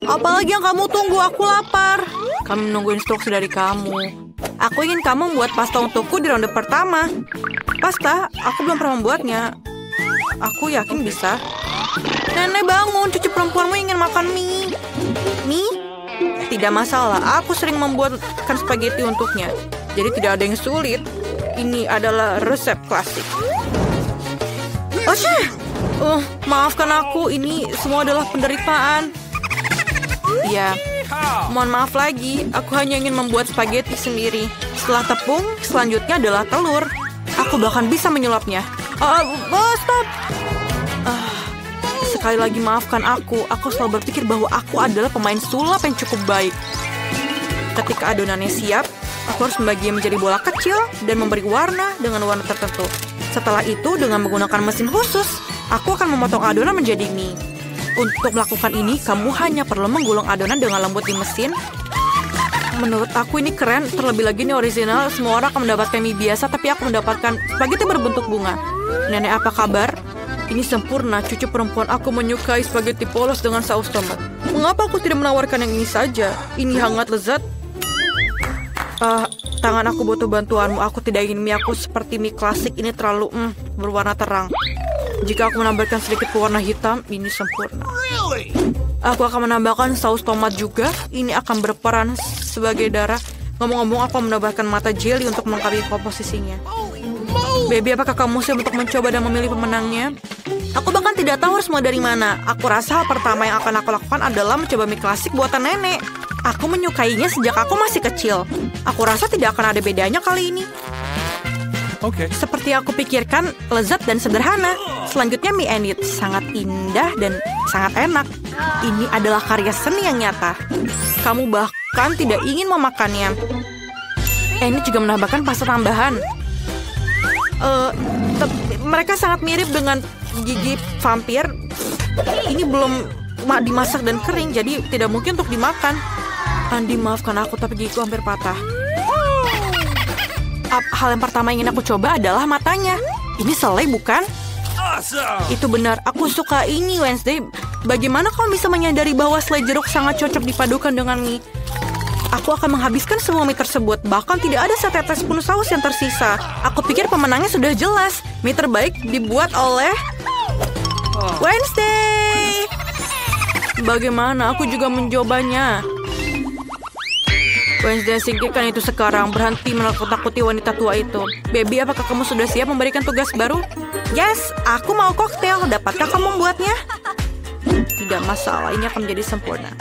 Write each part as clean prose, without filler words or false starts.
Apalagi yang kamu tunggu? Aku lapar. Kami menunggu instruksi dari kamu. Aku ingin kamu membuat pasta untukku di ronde pertama. Pasta? Aku belum pernah membuatnya. Aku yakin bisa. Nenek bangun, cucu perempuanmu ingin makan mie. Mie? Tidak masalah, aku sering membuatkan spaghetti untuknya. Jadi tidak ada yang sulit. Ini adalah resep klasik. Maafkan aku, ini semua adalah penderitaan. Iya, mohon maaf lagi. Aku hanya ingin membuat spaghetti sendiri. Setelah tepung, selanjutnya adalah telur. Aku bahkan bisa menyulapnya. Stop! Sekali lagi maafkan aku. Aku selalu berpikir bahwa aku adalah pemain sulap yang cukup baik. Ketika adonannya siap, aku harus membaginya menjadi bola kecil dan memberi warna dengan warna tertentu. Setelah itu, dengan menggunakan mesin khusus, aku akan memotong adonan menjadi mie. Untuk melakukan ini, kamu hanya perlu menggulung adonan dengan lembut di mesin. Menurut aku ini keren, terlebih lagi ini original. Semua orang akan mendapatkan mie biasa, tapi aku mendapatkan spaghetti berbentuk bunga. Nenek, apa kabar? Ini sempurna, cucu perempuan aku menyukai spaghetti polos dengan saus tomat. Mengapa aku tidak menawarkan yang ini saja? Ini hangat lezat. Tangan aku butuh bantuanmu. Aku tidak ingin mie aku seperti mie klasik. Ini terlalu berwarna terang. Jika aku menambahkan sedikit pewarna hitam, ini sempurna. Aku akan menambahkan saus tomat juga. Ini akan berperan sebagai darah. Ngomong-ngomong, aku menambahkan mata jelly untuk melengkapi komposisinya. Baby, apakah kamu siap untuk mencoba dan memilih pemenangnya? Aku bahkan tidak tahu harus mulai dari mana. Aku rasa hal pertama yang akan aku lakukan adalah mencoba mie klasik buatan nenek. Aku menyukainya sejak aku masih kecil. Aku rasa tidak akan ada bedanya kali ini. Oke. Seperti aku pikirkan, lezat dan sederhana. Selanjutnya mie and eat. Sangat indah dan sangat enak. Ini adalah karya seni yang nyata. Kamu bahkan tidak ingin memakannya. Ini juga menambahkan pasta tambahan. Mereka sangat mirip dengan gigi vampir. Ini belum dimasak dan kering, jadi tidak mungkin untuk dimakan. Andi, maafkan aku, tapi gigiku hampir patah. Hal yang pertama yang ingin aku coba adalah matanya. Ini selai, bukan? Itu benar, aku suka ini, Wednesday. Bagaimana kamu bisa menyadari bahwa selai jeruk sangat cocok dipadukan dengan mie? Aku akan menghabiskan semua mie tersebut. Bahkan tidak ada setetes pun saus yang tersisa. Aku pikir pemenangnya sudah jelas. Mie terbaik dibuat oleh Wednesday. Bagaimana? Aku juga mencobanya. Wednesday, singkirkan itu sekarang. Berhenti menakut-nakuti wanita tua itu. Baby, apakah kamu sudah siap memberikan tugas baru? Yes, aku mau koktail. Dapatkah kamu membuatnya? Tidak masalah, ini akan menjadi sempurna.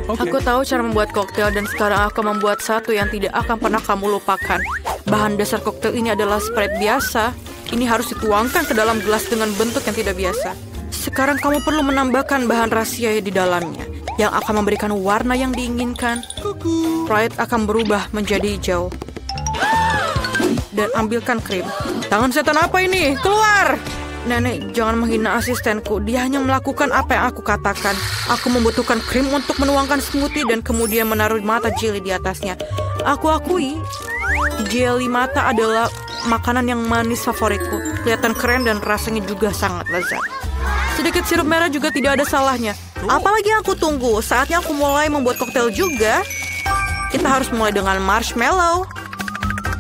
Okay. Aku tahu cara membuat koktail dan sekarang aku membuat satu yang tidak akan pernah kamu lupakan. Bahan dasar koktail ini adalah Sprite biasa. Ini harus dituangkan ke dalam gelas dengan bentuk yang tidak biasa. Sekarang kamu perlu menambahkan bahan rahasia di dalamnya yang akan memberikan warna yang diinginkan. Sprite akan berubah menjadi hijau. Dan ambilkan krim. Tangan setan apa ini? Keluar! Nenek, jangan menghina asistenku. Dia hanya melakukan apa yang aku katakan. Aku membutuhkan krim untuk menuangkan smoothie dan kemudian menaruh mata jelly di atasnya. Aku akui, jelly mata adalah makanan yang manis favoritku. Kelihatan keren dan rasanya juga sangat lezat. Sedikit sirup merah juga tidak ada salahnya. Apalagi yang aku tunggu? Saatnya aku mulai membuat koktail juga. Kita harus mulai dengan marshmallow.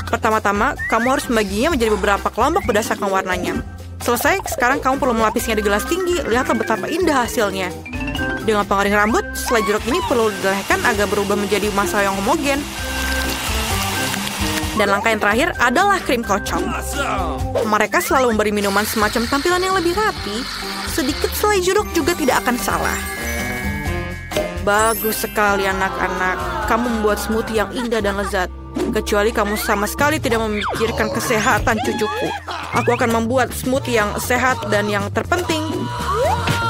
Pertama-tama, kamu harus membaginya menjadi beberapa kelompok berdasarkan warnanya. Selesai, sekarang kamu perlu melapisnya di gelas tinggi. Lihatlah betapa indah hasilnya. Dengan pengering rambut, selai jeruk ini perlu dilelehkan agar berubah menjadi massa yang homogen. Dan langkah yang terakhir adalah krim kocok. Mereka selalu memberi minuman semacam tampilan yang lebih rapi. Sedikit selai jeruk juga tidak akan salah. Bagus sekali anak-anak. Kamu membuat smoothie yang indah dan lezat. Kecuali kamu sama sekali tidak memikirkan kesehatan cucuku. Aku akan membuat smoothie yang sehat dan yang terpenting,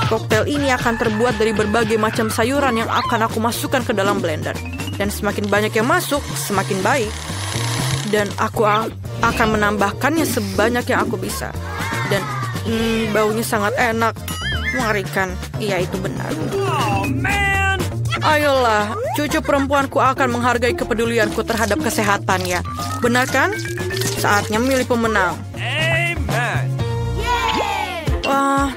koktail ini akan terbuat dari berbagai macam sayuran yang akan aku masukkan ke dalam blender. Dan semakin banyak yang masuk, semakin baik. Dan aku akan menambahkannya sebanyak yang aku bisa. Dan baunya sangat enak, mengerikan. Iya, itu benar. Ayolah, cucu perempuanku akan menghargai kepedulianku terhadap kesehatannya. Benar kan? Saatnya memilih pemenang. Amen. Wah,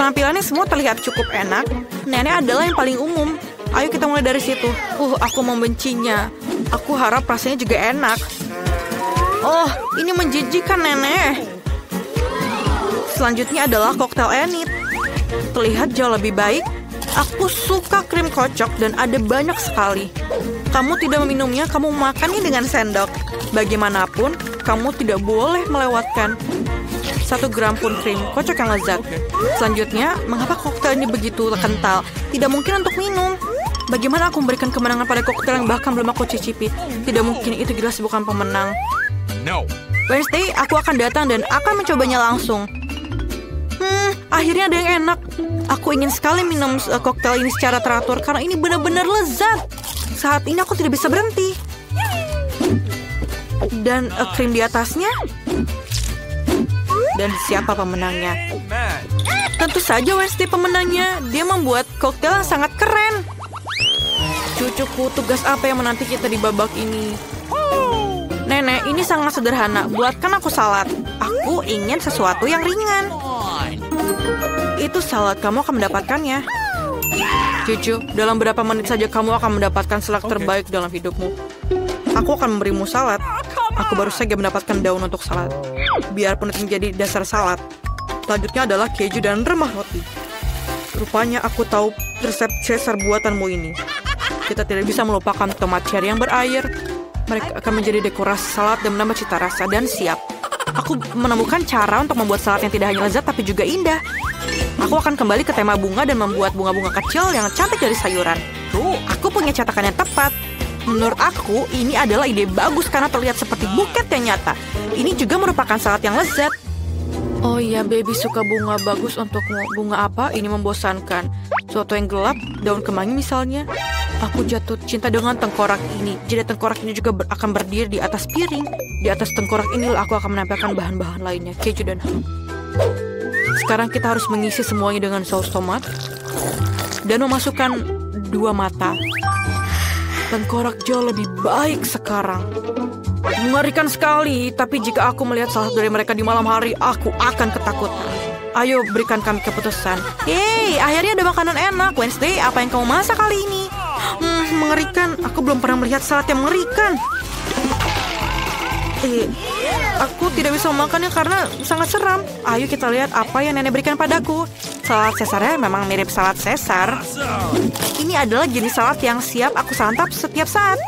Penampilannya semua terlihat cukup enak. Nenek adalah yang paling umum. Ayo kita mulai dari situ. Aku membencinya. Aku harap rasanya juga enak. Oh, ini menjijikkan, Nenek. Selanjutnya adalah koktail Enid. Terlihat jauh lebih baik. Aku suka krim kocok dan ada banyak sekali. Kamu tidak meminumnya, kamu makannya dengan sendok. Bagaimanapun, kamu tidak boleh melewatkan 1 gram pun krim kocok yang lezat. Selanjutnya, mengapa koktail ini begitu kental? Tidak mungkin untuk minum. Bagaimana aku memberikan kemenangan pada koktail yang bahkan belum aku cicipi? Tidak mungkin, itu jelas bukan pemenang. No. Wednesday, aku akan datang dan akan mencobanya langsung. Akhirnya ada yang enak. Aku ingin sekali minum koktail ini secara teratur karena ini benar-benar lezat. Saat ini aku tidak bisa berhenti. Dan krim di atasnya. Dan siapa pemenangnya? Tentu saja Wednesday pemenangnya. Dia membuat koktail yang sangat keren. Cucuku, tugas apa yang menanti kita di babak ini? Nenek, ini sangat sederhana. Buatkan aku salad. Aku ingin sesuatu yang ringan. Itu salad, kamu akan mendapatkannya. Cucu, dalam berapa menit saja kamu akan mendapatkan salad terbaik dalam hidupmu. Aku akan memberimu salad. Aku baru saja mendapatkan daun untuk salad. Biarpun itu menjadi dasar salad. Selanjutnya adalah keju dan remah roti. Rupanya aku tahu resep Caesar buatanmu ini. Kita tidak bisa melupakan tomat cherry yang berair. Mereka akan menjadi dekorasi salad dan menambah cita rasa dan siap. Aku menemukan cara untuk membuat salad yang tidak hanya lezat tapi juga indah. Aku akan kembali ke tema bunga dan membuat bunga-bunga kecil yang cantik dari sayuran. Aku punya cetakan yang tepat. Menurut aku, ini adalah ide bagus karena terlihat seperti buket yang nyata. Ini juga merupakan salad yang lezat. Oh iya, baby suka bunga bagus untukmu. Bunga apa? Ini membosankan. Suatu yang gelap, daun kemangi misalnya. Aku jatuh cinta dengan tengkorak ini. Jadi tengkorak ini juga akan berdiri di atas piring. Di atas tengkorak inilah aku akan menempelkan bahan-bahan lainnya, keju dan ham. Sekarang kita harus mengisi semuanya dengan saus tomat. Dan memasukkan 2 mata. Tengkorak jauh lebih baik sekarang. Mengerikan sekali, tapi jika aku melihat salah satu dari mereka di malam hari, aku akan ketakutan. Ayo berikan kami keputusan. Yeay, akhirnya ada makanan enak. Wednesday, apa yang kamu masak kali ini? Mengerikan. Aku belum pernah melihat salad yang mengerikan. Aku tidak bisa memakannya karena sangat seram. Ayo kita lihat apa yang nenek berikan padaku. Salad Caesarnya memang mirip salad Caesar. Ini adalah jenis salad yang siap aku santap setiap saat.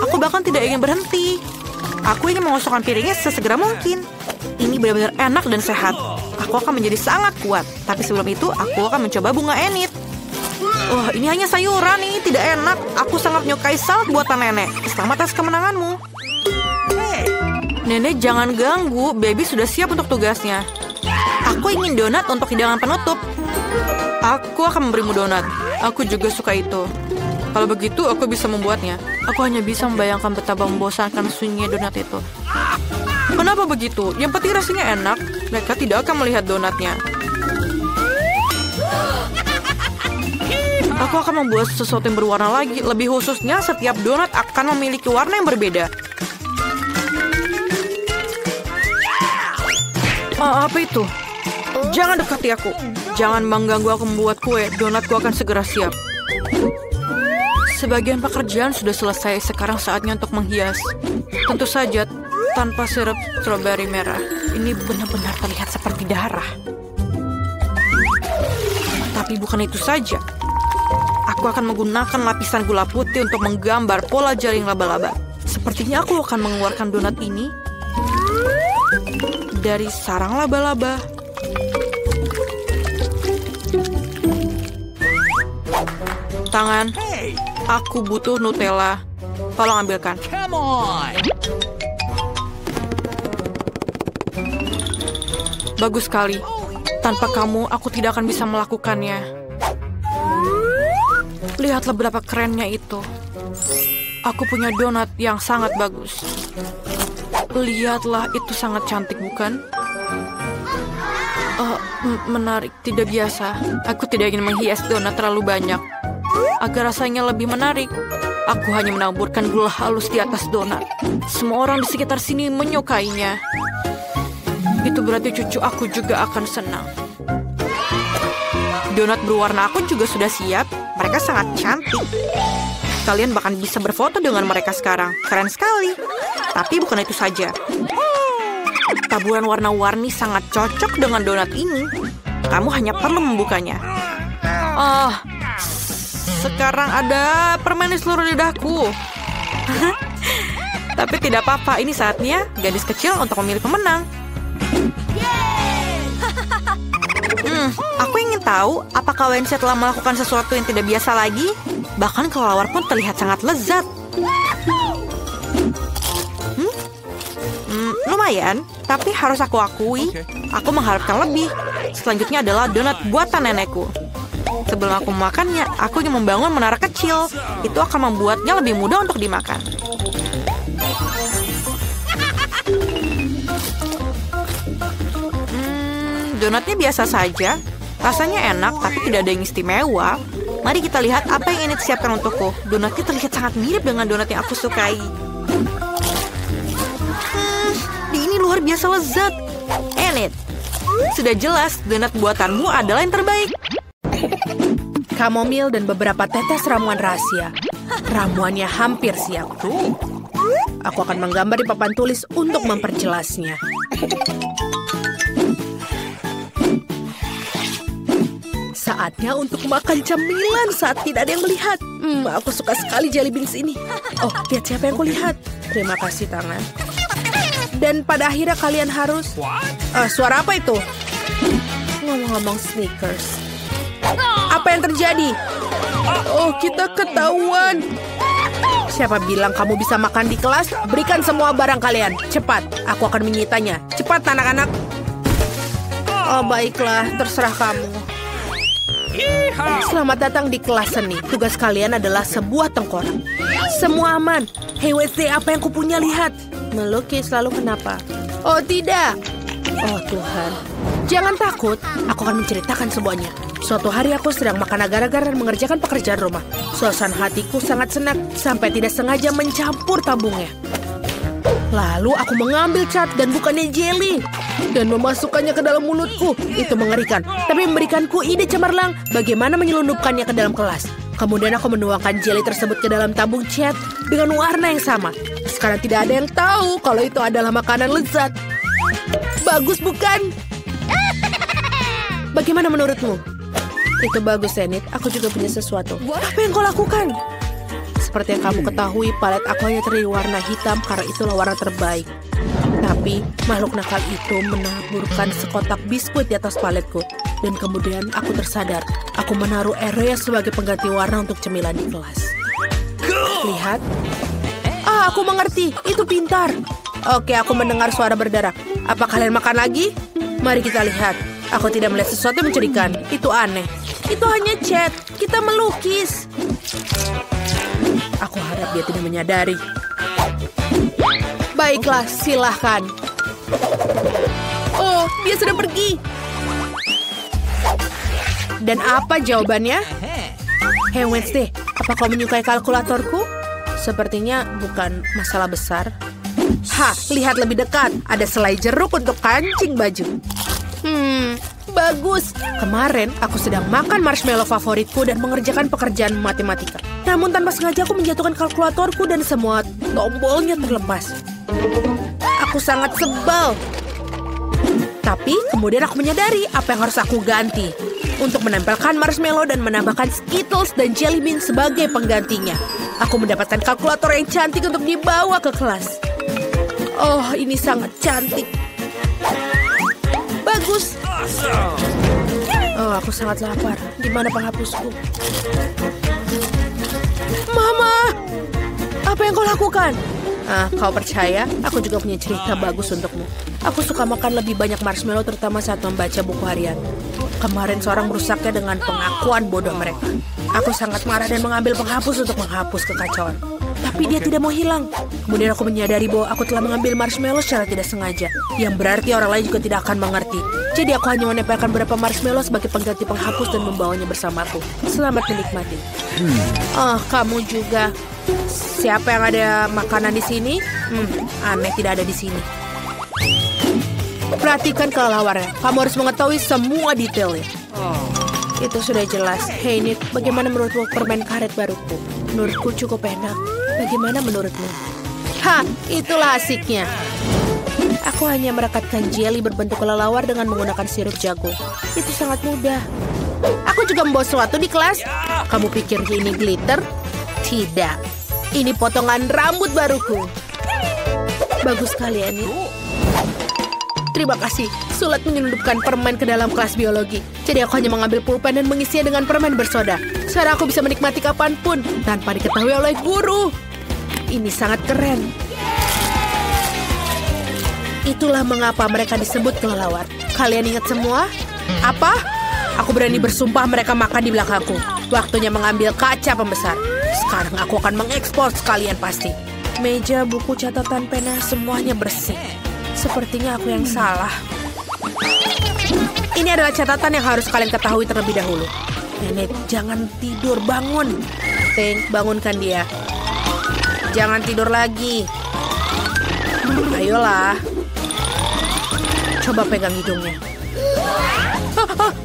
Aku bahkan tidak ingin berhenti. Aku ingin mengosongkan piringnya sesegera mungkin. Ini benar-benar enak dan sehat. Aku akan menjadi sangat kuat. Tapi sebelum itu, aku akan mencoba bunga Enid. Wah, ini hanya sayuran nih, tidak enak. Aku sangat menyukai salad buatan nenek. Selamat atas kemenanganmu. Nenek, jangan ganggu. Baby sudah siap untuk tugasnya. Aku ingin donat untuk hidangan penutup. Aku akan memberimu donat. Aku juga suka itu. Kalau begitu, aku bisa membuatnya. Aku hanya bisa membayangkan betapa membosankan sunyinya donat itu. Kenapa begitu? Yang penting rasanya enak. Mereka tidak akan melihat donatnya. Aku akan membuat sesuatu yang berwarna lagi. Lebih khususnya, setiap donat akan memiliki warna yang berbeda. Apa itu? Jangan dekati aku. Jangan mengganggu aku membuat kue. Donatku akan segera siap. Sebagian pekerjaan sudah selesai. Sekarang saatnya untuk menghias. Tentu saja tanpa sirup stroberi merah. Ini benar-benar terlihat seperti darah. Tapi bukan itu saja. Aku akan menggunakan lapisan gula putih untuk menggambar pola jaring laba-laba. Sepertinya aku akan mengeluarkan donat ini dari sarang laba-laba. Tangan, aku butuh Nutella. Tolong ambilkan. Come on. Bagus sekali. Tanpa kamu, aku tidak akan bisa melakukannya. Lihatlah berapa kerennya itu. Aku punya donat yang sangat bagus. Lihatlah, itu sangat cantik, bukan? Menarik, tidak biasa. Aku tidak ingin menghias donat terlalu banyak. Agar rasanya lebih menarik, aku hanya menaburkan gula halus di atas donat. Semua orang di sekitar sini menyukainya. Itu berarti cucu aku juga akan senang. Donat berwarna aku juga sudah siap. Mereka sangat cantik. Kalian bahkan bisa berfoto dengan mereka sekarang. Keren sekali. Tapi bukan itu saja. Taburan warna-warni sangat cocok dengan donat ini. Kamu hanya perlu membukanya. Oh, sekarang ada permen di seluruh lidahku. Tapi tidak apa-apa, ini saatnya gadis kecil untuk memilih pemenang. Aku ingin tahu apakah Wednesday telah melakukan sesuatu yang tidak biasa lagi. Bahkan kelelawar pun terlihat sangat lezat. Lumayan, tapi harus aku akui, aku mengharapkan lebih. Selanjutnya adalah donat buatan nenekku. Sebelum aku memakannya, aku ingin membangun menara kecil. Itu akan membuatnya lebih mudah untuk dimakan. Donatnya biasa saja. Rasanya enak, tapi tidak ada yang istimewa. Mari kita lihat apa yang ini disiapkan untukku. Donatnya terlihat sangat mirip dengan donat yang aku sukai. Ini luar biasa lezat. Enid, sudah jelas donat buatanmu adalah yang terbaik. Kamomil dan beberapa tetes ramuan rahasia. Ramuannya hampir siap. Aku akan menggambar di papan tulis untuk memperjelasnya. Saatnya untuk makan camilan saat tidak ada yang melihat. Aku suka sekali jelly beans ini. Oh, lihat siapa yang kulihat. Terima kasih, tangan. Dan pada akhirnya kalian harus... suara apa itu? Ngomong-ngomong Snickers. Apa yang terjadi? Oh, kita ketahuan. Siapa bilang kamu bisa makan di kelas? Berikan semua barang kalian. Cepat, aku akan menyitanya. Cepat, anak-anak. Oh, baiklah. Terserah kamu. Selamat datang di kelas seni. Tugas kalian adalah sebuah tengkorak. Semua aman. Hey Wednesday, apa yang kupunya, lihat. Melukis, lalu kenapa? Oh tidak. Oh Tuhan. Jangan takut, aku akan menceritakan semuanya. Suatu hari aku sedang makan agar-agar dan mengerjakan pekerjaan rumah. Suasana hatiku sangat senang sampai tidak sengaja mencampur tabungnya. Lalu aku mengambil cat dan bukannya jelly dan memasukkannya ke dalam mulutku. Itu mengerikan, tapi memberikanku ide cemerlang bagaimana menyelundupkannya ke dalam kelas. Kemudian aku menuangkan jelly tersebut ke dalam tabung cat dengan warna yang sama. Sekarang tidak ada yang tahu kalau itu adalah makanan lezat. Bagus bukan? Bagaimana menurutmu? Itu bagus, Enid. Aku juga punya sesuatu. Apa yang kau lakukan? Seperti yang kamu ketahui, palet aku hanya terdiri warna hitam karena itulah warna terbaik. Tapi makhluk nakal itu menaburkan sekotak biskuit di atas paletku. Dan kemudian aku tersadar, aku menaruh area sebagai pengganti warna untuk cemilan di kelas. Lihat. Aku mengerti. Itu pintar. Oke, aku mendengar suara berdarah. Apa kalian makan lagi? Mari kita lihat. Aku tidak melihat sesuatu yang mencurigakan. Itu aneh. Itu hanya cat. Kita melukis. Aku harap dia tidak menyadari. Baiklah, silahkan. Oh, dia sudah pergi. Dan apa jawabannya? Hey Wednesday, apa kau menyukai kalkulatorku? Sepertinya bukan masalah besar. Lihat lebih dekat. Ada selai jeruk untuk kancing baju. Bagus. Kemarin aku sedang makan marshmallow favoritku dan mengerjakan pekerjaan matematika. Namun tanpa sengaja aku menjatuhkan kalkulatorku dan semua tombolnya terlepas. Aku sangat sebal. Tapi kemudian aku menyadari apa yang harus aku ganti. Untuk menempelkan marshmallow dan menambahkan Skittles dan jelly bean sebagai penggantinya. Aku mendapatkan kalkulator yang cantik untuk dibawa ke kelas. Oh, ini sangat cantik. Bagus. Oh, aku sangat lapar. Di mana penghapusku? Mama! Apa yang kau lakukan? Kau percaya? Aku juga punya cerita bagus untukmu. Aku suka makan lebih banyak marshmallow terutama saat membaca buku harian. Kemarin seorang merusaknya dengan pengakuan bodoh mereka. Aku sangat marah dan mengambil penghapus untuk menghapus kekacauan. Tapi dia tidak mau hilang. Kemudian aku menyadari bahwa aku telah mengambil marshmallow secara tidak sengaja. Yang berarti orang lain juga tidak akan mengerti. Jadi aku hanya menempelkan beberapa marshmallow sebagai pengganti penghapus dan membawanya bersamaku. Selamat menikmati. Kamu juga. Siapa yang ada makanan di sini? Aneh tidak ada di sini. Perhatikan kelelawarnya. Kamu harus mengetahui semua detailnya. Itu sudah jelas. Hei Nit, bagaimana menurutmu permen karet baruku? Menurutku cukup enak. Bagaimana menurutmu? Hah, itulah asiknya. Aku hanya merekatkan jelly berbentuk kelelawar dengan menggunakan sirup jagung. Itu sangat mudah. Aku juga membawa sesuatu di kelas. Kamu pikir ini glitter? Tidak. Ini potongan rambut baruku. Bagus sekali, Nit. Terima kasih. Sulat menyelundupkan permen ke dalam kelas biologi. Jadi aku hanya mengambil pulpen dan mengisinya dengan permen bersoda. Sekarang aku bisa menikmati kapanpun tanpa diketahui oleh guru. Ini sangat keren. Itulah mengapa mereka disebut kelelawar. Kalian ingat semua? Apa? Aku berani bersumpah mereka makan di belakangku. Waktunya mengambil kaca pembesar. Sekarang aku akan mengekspos kalian pasti. Meja, buku, catatan, pena, semuanya bersih. Sepertinya aku yang salah. Ini adalah catatan yang harus kalian ketahui terlebih dahulu. Nenek, jangan tidur, bangun. Tank, bangunkan dia. Jangan tidur lagi. Ayolah. Coba pegang hidungnya.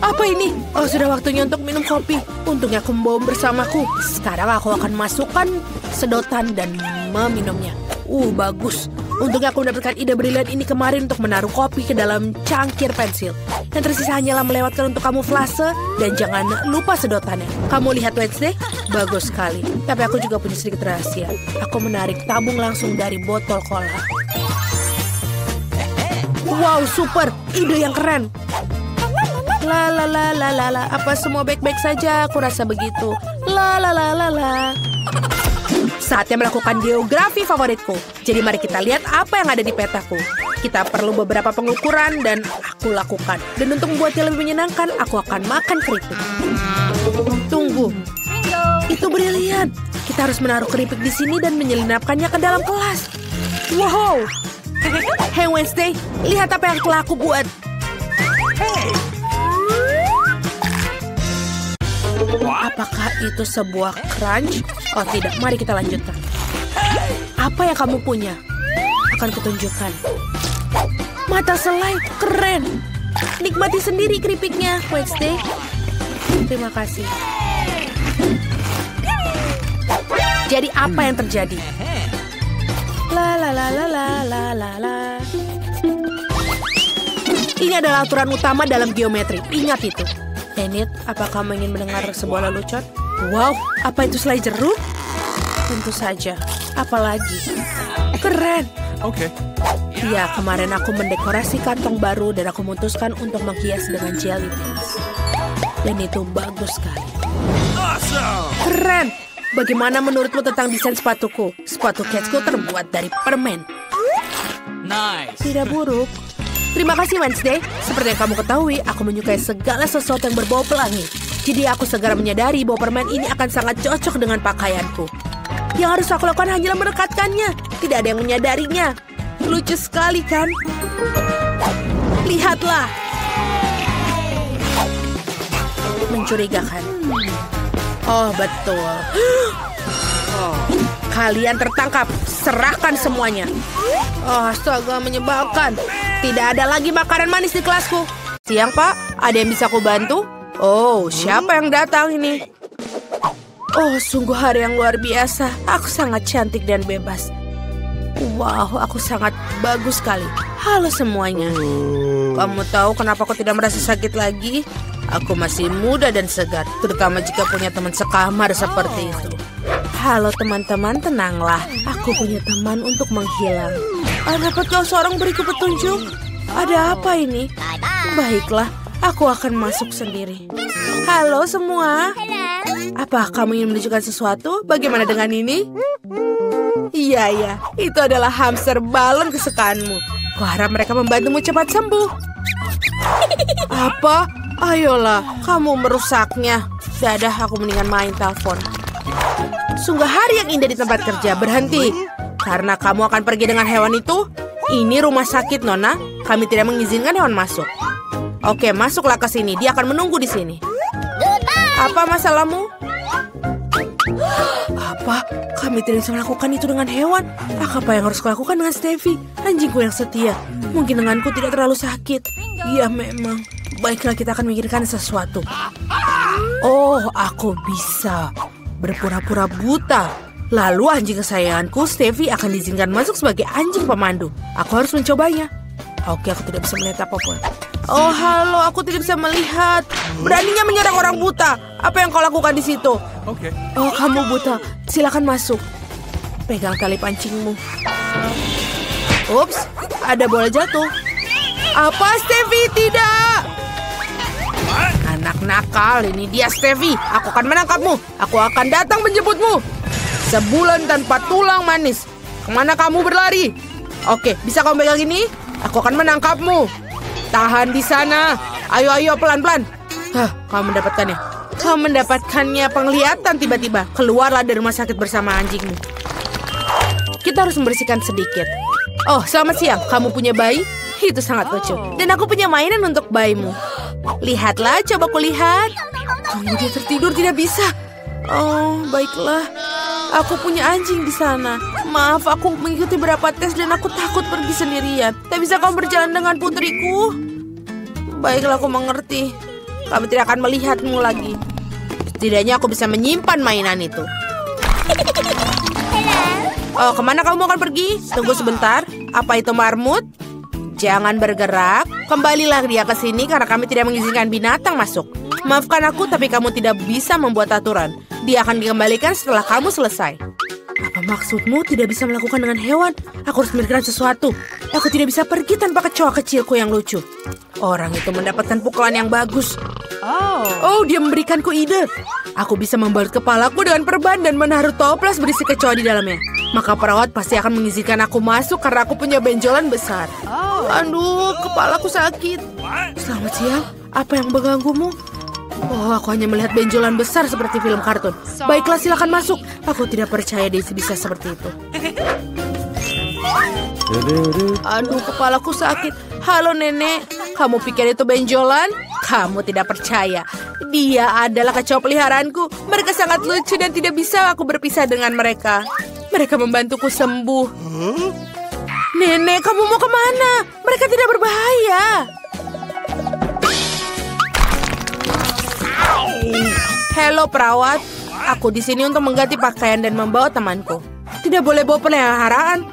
Apa ini? Oh, sudah waktunya untuk minum kopi. Untungnya aku membawa bersamaku. Sekarang aku akan masukkan sedotan dan meminumnya. Bagus. Untungnya aku mendapatkan ide brilian ini kemarin untuk menaruh kopi ke dalam cangkir pensil. Yang tersisa hanyalah melewatkan untuk kamuflase dan jangan lupa sedotannya. Kamu lihat Wednesday? Bagus sekali. Tapi aku juga punya sedikit rahasia. Aku menarik tabung langsung dari botol cola. Wow, super. Ide yang keren. La la la la la la. Apa semua baik-baik saja? Aku rasa begitu. La la la la la. Saatnya melakukan geografi favoritku. Jadi mari kita lihat apa yang ada di petaku. Kita perlu beberapa pengukuran dan aku lakukan. Dan untuk membuatnya lebih menyenangkan, aku akan makan keripik. Tunggu. Itu brilian. Kita harus menaruh keripik di sini dan menyelinapkannya ke dalam kelas. Wow. Hey Wednesday, lihat apa yang telah aku buat. Apakah itu sebuah crunch? Oh tidak, mari kita lanjutkan. Apa yang kamu punya? Akan kutunjukkan. Mata selai, keren. Nikmati sendiri keripiknya, Wednesday. Terima kasih. Jadi apa yang terjadi? La la la la la la la la. Ini adalah aturan utama dalam geometri. Ingat itu. Nit, apa kamu ingin mendengar sebuah lelucon? Wow, apa itu selai jeruk? Tentu saja. Apalagi? Keren. Okay. Ya, kemarin aku mendekorasi kantong baru dan aku memutuskan untuk menghias dengan jelly beans. Dan itu bagus sekali. Keren. Bagaimana menurutmu tentang desain sepatuku? Sepatu Catsku terbuat dari permen. Nice. Tidak buruk. Terima kasih Wednesday. Seperti yang kamu ketahui, aku menyukai segala sesuatu yang berbau pelangi. Jadi aku segera menyadari bahwa permen ini akan sangat cocok dengan pakaianku. Yang harus aku lakukan hanyalah merekatkannya. Tidak ada yang menyadarinya. Lucu sekali kan? Lihatlah. Mencurigakan. Oh betul. Kalian tertangkap. Serahkan semuanya. Oh astaga, menyebalkan. Tidak ada lagi makanan manis di kelasku. Siang, Pak. Ada yang bisa aku bantu? Oh, siapa yang datang ini? Oh, sungguh hari yang luar biasa. Aku sangat cantik dan bebas. Wow, aku sangat bagus sekali. Halo semuanya. Kamu tahu kenapa aku tidak merasa sakit lagi? Aku masih muda dan segar, terutama jika punya teman sekamar seperti itu. Halo teman-teman, tenanglah. Aku punya teman untuk menghilang. Dapatkah seorang beriku petunjuk? Ada apa ini? Baiklah, aku akan masuk sendiri. Halo semua. Apa kamu ingin menunjukkan sesuatu? Bagaimana dengan ini? Iya, itu adalah hamster balon kesukaanmu. Kuharap mereka membantumu cepat sembuh. Apa? Ayolah, kamu merusaknya. Dadah, aku mendingan main telepon. Sungguh hari yang indah di tempat kerja. Berhenti. Karena kamu akan pergi dengan hewan itu. Ini rumah sakit, Nona. Kami tidak mengizinkan hewan masuk. Oke, masuklah ke sini. Dia akan menunggu di sini. Apa masalahmu? Apa? Kami tidak bisa melakukan itu dengan hewan. Apa yang harus kulakukan dengan Steffi? Anjingku yang setia. Mungkin denganku tidak terlalu sakit. Iya, memang. Baiklah, kita akan memikirkan sesuatu. Oh, aku bisa berpura-pura buta. Lalu anjing kesayanganku, Steffi, akan diizinkan masuk sebagai anjing pemandu. Aku harus mencobanya. Oke, aku tidak bisa melihat apapun. Oh, halo, aku tidak bisa melihat. Beraninya menyerang orang buta. Apa yang kau lakukan di situ? Oke. Oh, kamu buta. Silakan masuk. Pegang tali pancingmu. Ups, ada bola jatuh. Apa, Steffi? Tidak! Anak nakal, ini dia Steffi. Aku akan menangkapmu. Aku akan datang menjemputmu. Sebulan tanpa tulang manis. Kemana kamu berlari? Oke, bisa kamu pegang ini? Aku akan menangkapmu. Tahan di sana. Ayo, ayo, pelan-pelan. Hah, kamu mendapatkannya. Kamu mendapatkannya penglihatan tiba-tiba. Keluarlah dari rumah sakit bersama anjingmu. Kita harus membersihkan sedikit. Oh, selamat siang. Kamu punya bayi? Itu sangat lucu. Dan aku punya mainan untuk bayimu. Lihatlah, coba kulihat. Tunggu, dia tertidur, tidak bisa. Oh, baiklah. Aku punya anjing di sana. Maaf, aku mengikuti beberapa tes dan aku takut pergi sendirian. Tak bisa kamu berjalan dengan putriku? Baiklah, aku mengerti. Kami tidak akan melihatmu lagi. Setidaknya aku bisa menyimpan mainan itu. Oh, kemana kamu akan pergi? Tunggu sebentar. Apa itu marmut? Jangan bergerak. Kembalilah dia ke sini karena kami tidak mengizinkan binatang masuk. Maafkan aku, tapi kamu tidak bisa membuat aturan. Dia akan dikembalikan setelah kamu selesai. Apa maksudmu tidak bisa melakukan dengan hewan? Aku harus memikirkan sesuatu. Aku tidak bisa pergi tanpa kecoa kecilku yang lucu. Orang itu mendapatkan pukulan yang bagus. Oh, dia memberikanku ide. Aku bisa membalut kepalaku dengan perban dan menaruh toples berisi kecoa di dalamnya. Maka perawat pasti akan mengizinkan aku masuk karena aku punya benjolan besar. Aduh, kepalaku sakit. Selamat siang. Apa yang mengganggumu? Oh, aku hanya melihat benjolan besar seperti film kartun. Baiklah, silakan masuk. Aku tidak percaya Daisy bisa seperti itu. Aduh, kepalaku sakit. Halo, Nenek. Kamu pikir itu benjolan? Kamu tidak percaya. Dia adalah kecoa peliharaanku. Mereka sangat lucu dan tidak bisa aku berpisah dengan mereka. Mereka membantuku sembuh. Nenek, kamu mau kemana? Mereka tidak berbahaya. Halo perawat, aku di sini untuk mengganti pakaian dan membawa temanku. Tidak boleh bawa peliharaan.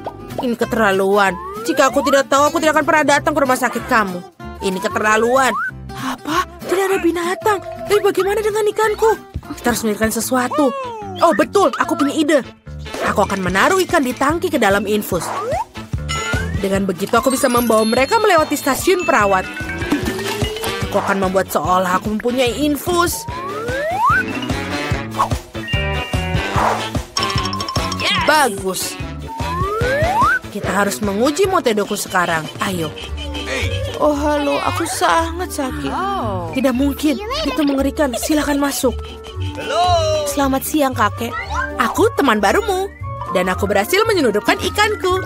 Ini keterlaluan. Jika aku tidak tahu, aku tidak akan pernah datang ke rumah sakit kamu. Ini keterlaluan. Apa? Tidak ada binatang. Tapi bagaimana dengan ikanku? Kita harus memikirkan sesuatu. Oh betul, aku punya ide. Aku akan menaruh ikan di tangki ke dalam infus. Dengan begitu aku bisa membawa mereka melewati stasiun perawat. Aku akan membuat seolah aku mempunyai infus. Bagus. Kita harus menguji motedoku sekarang. Ayo. Oh, halo. Aku sangat sakit. Tidak mungkin. Itu mengerikan. Silakan masuk. Selamat siang, kakek. Aku teman barumu. Dan aku berhasil menyelundupkan ikanku.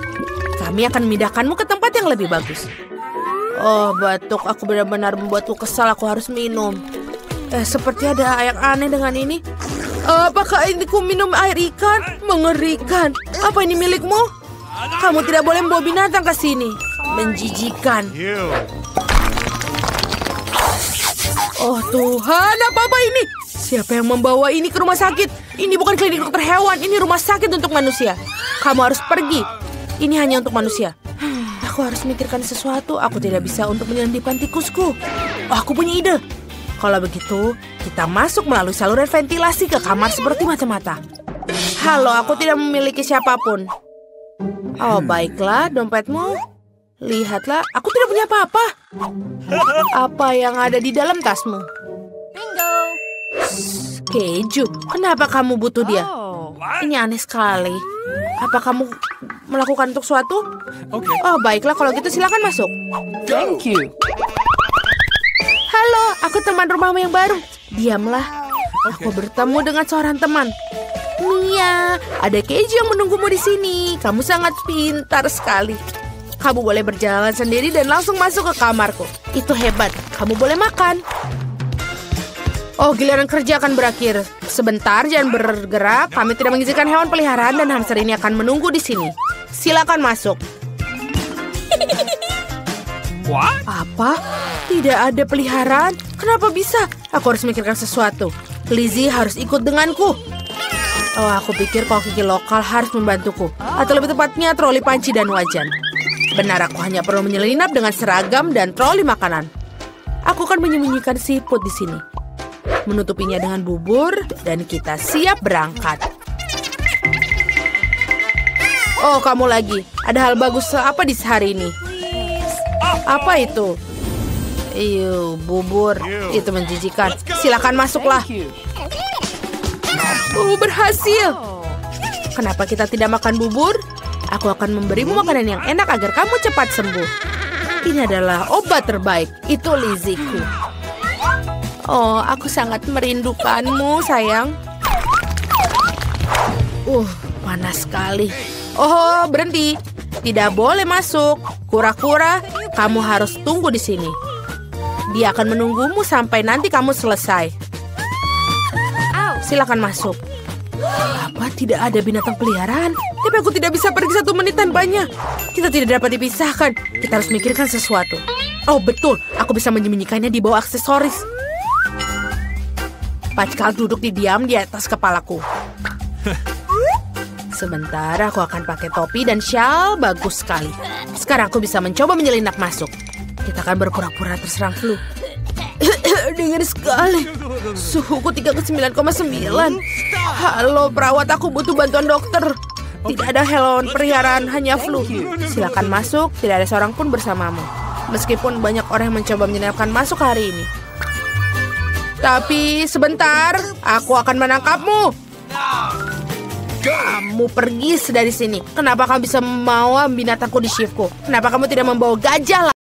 Kami akan memindahkanmu ke tempat yang lebih bagus. Oh, batuk. Aku benar-benar membuatku kesal. Aku harus minum. Seperti ada yang aneh dengan ini. Apakah ini ku minum air ikan? Mengerikan. Apa ini milikmu? Kamu tidak boleh membawa binatang ke sini. Menjijikan. Oh Tuhan, apa ini? Siapa yang membawa ini ke rumah sakit? Ini bukan klinik dokter hewan. Ini rumah sakit untuk manusia. Kamu harus pergi. Ini hanya untuk manusia. Aku harus memikirkan sesuatu. Aku tidak bisa untuk menyelundupkan tikusku. Oh, aku punya ide. Kalau begitu, kita masuk melalui saluran ventilasi ke kamar seperti mata-mata. Halo, aku tidak memiliki siapapun. Oh, baiklah, dompetmu. Lihatlah, aku tidak punya apa-apa. Apa yang ada di dalam tasmu? Bingo. Keju, kenapa kamu butuh dia? Ini aneh sekali. Apa kamu melakukan untuk suatu? Oh, baiklah, kalau gitu silakan masuk. Thank you. Halo, aku teman rumahmu yang baru. Diamlah. Aku bertemu dengan seorang teman. Mia, ada keju yang menunggumu di sini. Kamu sangat pintar sekali. Kamu boleh berjalan sendiri dan langsung masuk ke kamarku. Itu hebat. Kamu boleh makan. Oh, giliran kerja akan berakhir. Sebentar, jangan bergerak. Kami tidak mengizinkan hewan peliharaan dan hamster ini akan menunggu di sini. Silakan masuk. What? Apa? Tidak ada peliharaan? Kenapa bisa? Aku harus memikirkan sesuatu. Lizzie harus ikut denganku. Oh, aku pikir koki lokal harus membantuku. Atau lebih tepatnya troli panci dan wajan. Benar, aku hanya perlu menyelinap dengan seragam dan troli makanan. Aku akan menyembunyikan siput di sini. Menutupinya dengan bubur dan kita siap berangkat. Oh, kamu lagi. Ada hal bagus apa di hari ini? Apa itu? Bubur. Itu menjijikan. Silakan masuklah. Berhasil. Kenapa kita tidak makan bubur? Aku akan memberimu makanan yang enak agar kamu cepat sembuh. Ini adalah obat terbaik. Itu Lizzieku. Oh, aku sangat merindukanmu, sayang. Panas sekali. Oh, berhenti. Tidak boleh masuk. Kura-kura, kamu harus tunggu di sini. Dia akan menunggumu sampai nanti kamu selesai. Silakan masuk. Apa tidak ada binatang peliharaan? Tapi aku tidak bisa pergi 1 menit tanpanya. Kita tidak dapat dipisahkan. Kita harus mikirkan sesuatu. Oh, betul. Aku bisa menyembunyikannya di bawah aksesoris. Pascal duduk diam di atas kepalaku. Sebentar, aku akan pakai topi dan syal. Bagus sekali. Sekarang aku bisa mencoba menyelinap masuk. Kita akan berpura-pura terserang flu. Dingin sekali. Suhuku 39,9. Halo, perawat, aku butuh bantuan dokter. Tidak ada hewan peliharaan, hanya flu. Silakan masuk, tidak ada seorang pun bersamamu. Meskipun banyak orang yang mencoba menyelinapkan masuk hari ini. Tapi sebentar, aku akan menangkapmu. Kamu pergi dari sini. Kenapa kamu bisa membawa binatangku di shiftku? Kenapa kamu tidak membawa gajah?